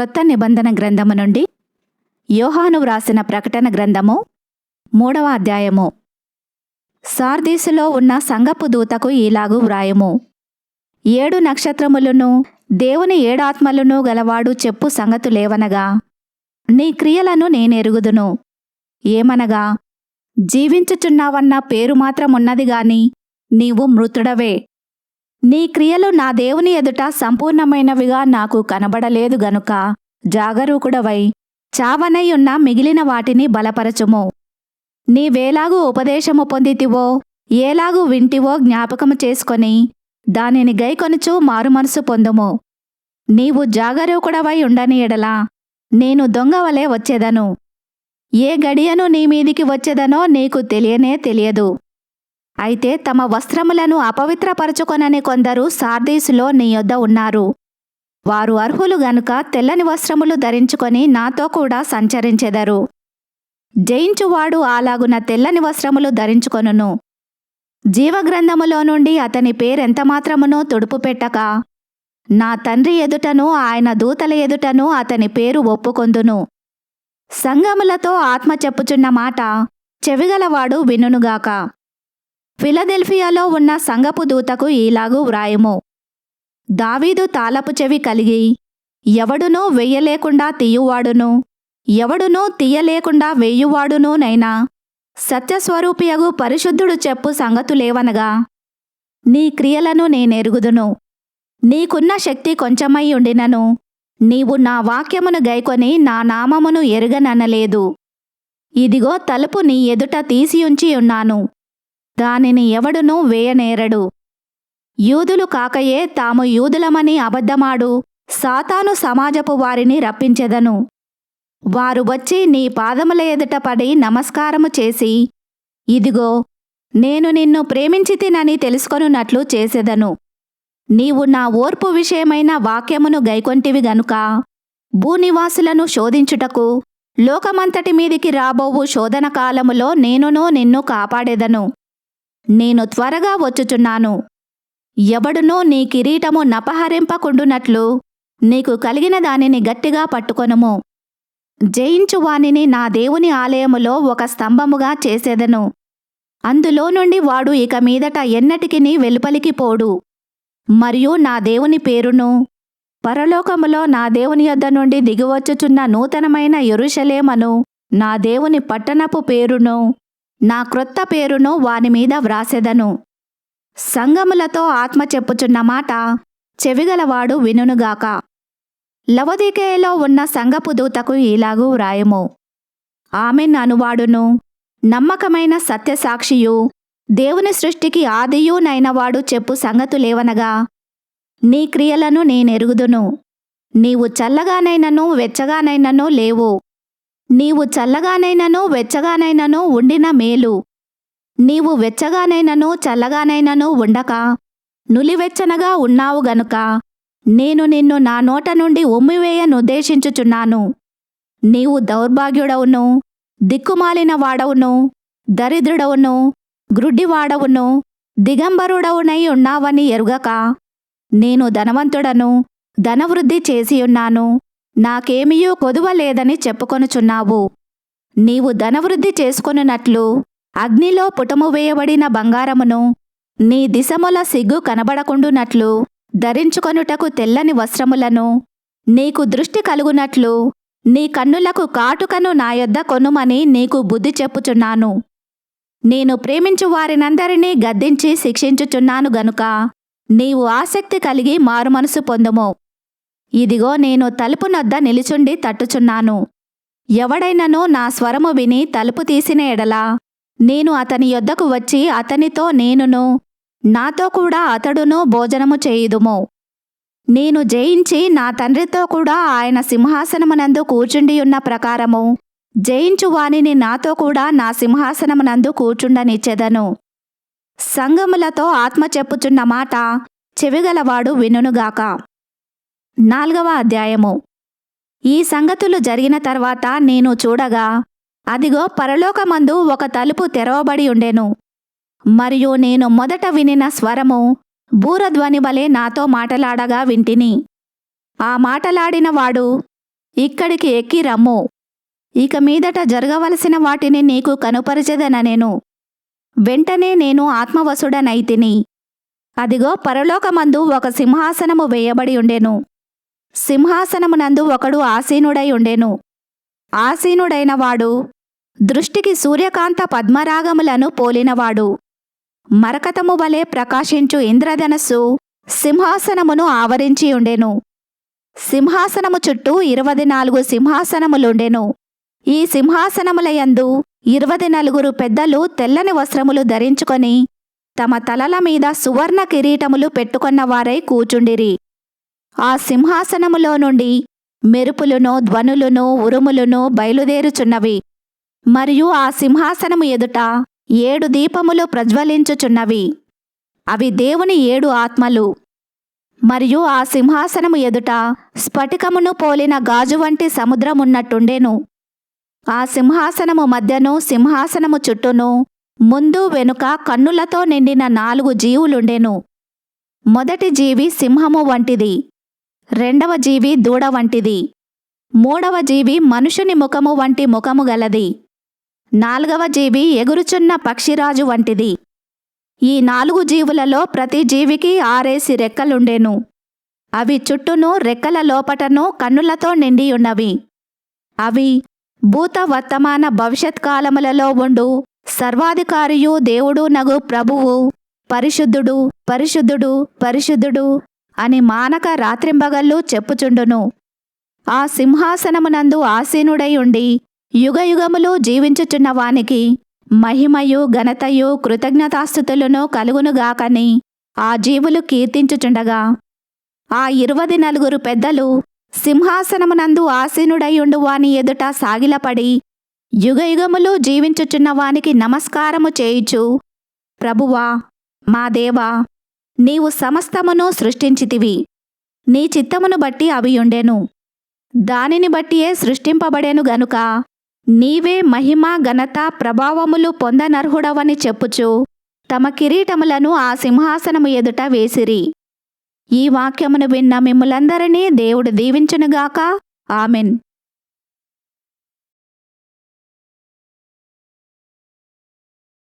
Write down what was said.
క్రొత్త నిబంధన గ్రంథము నుండి యోహాను వ్రాసిన ప్రకటన గ్రంథము 3వ అధ్యాయము. సార్దీసులో ఉన్న సంఘపు దూతకు ఈలాగు వ్రాయము. 7 నక్షత్రములను దేవుని 7 ఆత్మలను గలవాడు చెప్పు సంగతులేవనగా, నీ క్రియలను నేనెరుగుదును. ఏమనగా, జీవించుచున్నావన్న పేరు మాత్రమున్నది గాని నీవు మృతుడవే. నీ క్రియలు నా దేవుని ఎదుట సంపూర్ణమైనవిగా నాకు కనబడలేదు గనుక జాగరూకుడవై చావనై ఉన్న మిగిలిన వాటిని బలపరచుము. నీవేలాగు ఉపదేశము పొందితివో, ఏలాగు వింటివో జ్ఞాపకము చేసుకొని దానిని గైకొనుచు మారుమనసు పొందుము. నీవు జాగరూకుడవై ఉండని ఎడల నేను దొంగవలే వచ్చేదను. ఏ గడియను నీ మీదికి వచ్చేదనో నీకు తెలియనే తెలియదు. అయితే తమ వస్త్రములను అపవిత్రపరచుకొనని కొందరు సార్దీసులో నీ యొద్ద ఉన్నారు. వారు అర్హులు గనుక తెల్లని వస్త్రములు ధరించుకొని నాతో కూడా సంచరించెదరు. జయించువాడు అలాగున తెల్లని వస్త్రములు ధరించుకొనును. జీవగ్రంథములో నుండి అతని పేరెంతమాత్రమునూ తుడుపుపెట్టక నా తండ్రి ఎదుటను ఆయన దూతల ఎదుటను అతని పేరు ఒప్పుకొందును. సంఘములతో ఆత్మ చెప్పుచున్న మాట చెవిగలవాడు వినుగాక. ఫిలదెల్ఫియాలో ఉన్న సంఘపు దూతకు ఈలాగు వ్రాయము. దావీదు తాళపు చెవి కలిగి ఎవడునూ వెయ్యలేకుండా తీయువాడును, ఎవడునూ తీయలేకుండా వేయువాడునూనైనా సత్యస్వరూపియగు పరిశుద్ధుడు చెప్పు సంగతులేవనగా, నీ క్రియలను నేనెరుగుదును. నీకున్న శక్తి కొంచెమై ఉండినను నీవు నా వాక్యమును గైకొని నా నామమును ఎరుగననలేదు. ఇదిగో తలుపు నీ ఎదుట తీసియుంచి ఉన్నాను, దానిని ఎవడునూ వేయనేరడు. యూదులు కాకయే తాము యూదులమని అబద్ధమాడు సాతాను సమాజపు వారిని రప్పించెదను. వారు వచ్చి నీ పాదముల ఎదుట పడి నమస్కారము చేసి, ఇదిగో నేను నిన్ను ప్రేమించితినని తెలుసుకొనున్నట్లు చేసెదను. నీవు నా ఓర్పు విషయమైన వాక్యమును గైకొంటివి గనుక భూనివాసులను శోధించుటకు లోకమంతటి మీదికి రాబోవు శోధన కాలములో నేనును నిన్ను కాపాడెదను. నేను త్వరగా వచ్చుచున్నాను. ఎవడునూ నీ కిరీటము నపహరింపకుండునట్లు నీకు కలిగిన దానిని గట్టిగా పట్టుకొనుము. జయించువానిని నా దేవుని ఆలయములో ఒక స్తంభముగా చేసేదను. అందులో నుండి వాడు ఇక మీదట ఎన్నటికిని వెలుపలికి పోడు. మరియు నా దేవుని పేరును, పరలోకములో నా దేవుని యొద్ద నుండి దిగివచ్చుచున్న నూతనమైన యెరూషలేమను, నా దేవుని పట్టణపు పేరును, నా క్రొత్త పేరును వానిమీద వ్రాసెదను. సంఘములతో ఆత్మ చెప్పుచున్న మాట చెవిగలవాడు వినుగాక. లవొదికయలో ఉన్న సంఘపు దూతకు ఈలాగు వ్రాయము. ఆమెన్ అనువాడును, నమ్మకమైన సత్యసాక్షియు, దేవుని సృష్టికి ఆదియునైనవాడు చెప్పు సంగతులేవనగా, నీ క్రియలను నేనెరుగుదును. నీవు చల్లగానైనను వెచ్చగానైనను లేవు. నీవు చల్లగానైనను వెచ్చగానైనను ఉండిన మేలు. నీవు వెచ్చగానైనను చల్లగానైనను ఉండక నులివెచ్చనగా ఉన్నావు గనుక నేను నిన్ను నా నోట నుండి ఉమ్మివేయనుద్దేశించుచున్నాను. నీవు దౌర్భాగ్యుడవును, దిక్కుమాలిన వాడవును, దరిద్రుడవును, గ్రుడ్డివాడవును, దిగంబరుడవునై ఉన్నావని ఎరుగక నేను ధనవంతుడను, ధనవృద్ధి చేసియున్నాను, నాకేమియూ కొదువలేదని చెప్పుకొనుచున్నావు. నీవు ధనవృద్ధి చేసుకొనున్నట్లు అగ్నిలో పుటము వేయబడిన బంగారమును, నీ దిశముల సిగ్గు కనబడకుండునట్లు ధరించుకొనుటకు తెల్లని వస్త్రములను, నీకు దృష్టి కలుగునట్లు నీ కన్నులకు కాటుకను నా యొద్ద కొనుమని నీకు బుద్ధి చెప్పుచున్నాను. నేను ప్రేమించు వారినందరినీ గద్దించి శిక్షించుచున్నాను గనుక నీవు ఆసక్తి కలిగి మారుమనసు పొందుము. ఇదిగో నేను తలుపు నొద్ద నిలుచుండి తట్టుచున్నాను. ఎవడైనను నా స్వరము విని తలుపు తీసిన ఎడల నేను అతని యొద్దకు వచ్చి అతనితో నేనును, నాతో కూడా అతడును భోజనము చేయుదుము. నేను జయించి నా తండ్రితో కూడా ఆయన సింహాసనమునందు కూర్చుండియున్న ప్రకారము జయించు వానిని నాతో కూడా నా సింహాసనమునందు కూర్చుండనిచ్చెదను. సంఘములతో ఆత్మ చెప్పుచున్న మాట చెవిగలవాడు వినుగాక. 4వ అధ్యాయము. ఈ సంగతులు జరిగిన తర్వాత నేను చూడగా, అదిగో పరలోకమందు ఒక తలుపు తెరవబడి ఉండెను. మరియు నేను మొదట వినిన స్వరము బూరధ్వని వలె నాతో మాటలాడగా వింటిని. ఆ మాటలాడినవాడు ఇక్కడికి ఎక్కి రమ్ము. ఇక మీదట జరగవలసిన వాటిని నీకు కనుపరచెదననెను. వెంటనే నేను ఆత్మవశుడనైతిని. అదిగో పరలోకమందు ఒక సింహాసనము వేయబడి ఉండెను. సింహాసనమునందు ఒకడు ఆసీనుడై ఉండెను. ఆసీనుడైన వాడు దృష్టికి సూర్యకాంత పద్మరాగములను పోలినవాడు. మరకతము వలె ప్రకాశించు ఇంద్రధనస్సు సింహాసనమును ఆవరించి ఉండెను. సింహాసనము చుట్టూ 24 సింహాసనములుండెను. ఈ సింహాసనములయందు 24 పెద్దలు తెల్లని వస్త్రములు ధరించుకొని తమ తలల మీద సువర్ణ కిరీటములు పెట్టుకొన్నవారై కూచుండిరి. ఆ సింహాసనములో నుండి మెరుపులును ధ్వనులును ఉరుములును బయలుదేరుచున్నవి. మరియు ఆ సింహాసనము ఎదుట 7 దీపములు ప్రజ్వలించుచున్నవి. అవి దేవుని 7 ఆత్మలు. మరియు ఆ సింహాసనము ఎదుట స్ఫటికమును పోలిన గాజు వంటి సముద్రమున్నట్టుండెను. ఆ సింహాసనము మధ్యను సింహాసనము చుట్టూను ముందు వెనుక కన్నులతో నిండిన 4 జీవులుండెను. మొదటి జీవి సింహము వంటిది, రెండవ జీవి దూడ వంటిది, మూడవ జీవి మనుషుని ముఖము వంటి ముఖము గలది, నాల్గవ జీవి ఎగురుచున్న పక్షిరాజు వంటిది. ఈ 4 జీవులలో ప్రతి జీవికి 6 రెక్కలుండెను. అవి చుట్టూను రెక్కల లోపటను కన్నులతో నిండియున్నవి. అవి భూత వర్తమాన భవిష్యత్ కాలములలో ఉండు సర్వాధికారియు దేవుడు నగు ప్రభువు పరిశుద్ధుడు పరిశుద్ధుడు పరిశుద్ధుడు అని మానక రాత్రింబగళ్ళు చెప్పుచుండును. ఆ సింహాసనమునందు ఆసీనుడై ఉండి యుగయుగములు జీవించుచున్న వానికి మహిమయు ఘనతయు కృతజ్ఞతాస్తుతులను కలుగునుగాకని ఆ జీవులు కీర్తించుచుండగా, ఆ 24 పెద్దలు సింహాసనమునందు ఆసీనుడైయుండు వాని ఎదుట సాగిలపడి యుగయుగములు జీవించుచున్న వానికి నమస్కారము చేయుచు, ప్రభువా మా దేవా, నీవు సమస్తమును సృష్టించితివి. నీ చిత్తమును బట్టి అవి ఉండెను. దానిని బట్టియే సృష్టింపబడెను గనుక నీవే మహిమ ఘనత ప్రభావములు పొందనర్హుడవని చెప్పుచు తమ కిరీటములను ఆ సింహాసనము ఎదుట వేసిరి. ఈ వాక్యమును విన్న మిమ్ములందరినీ దేవుడు దీవించునుగాక. ఆమెన్.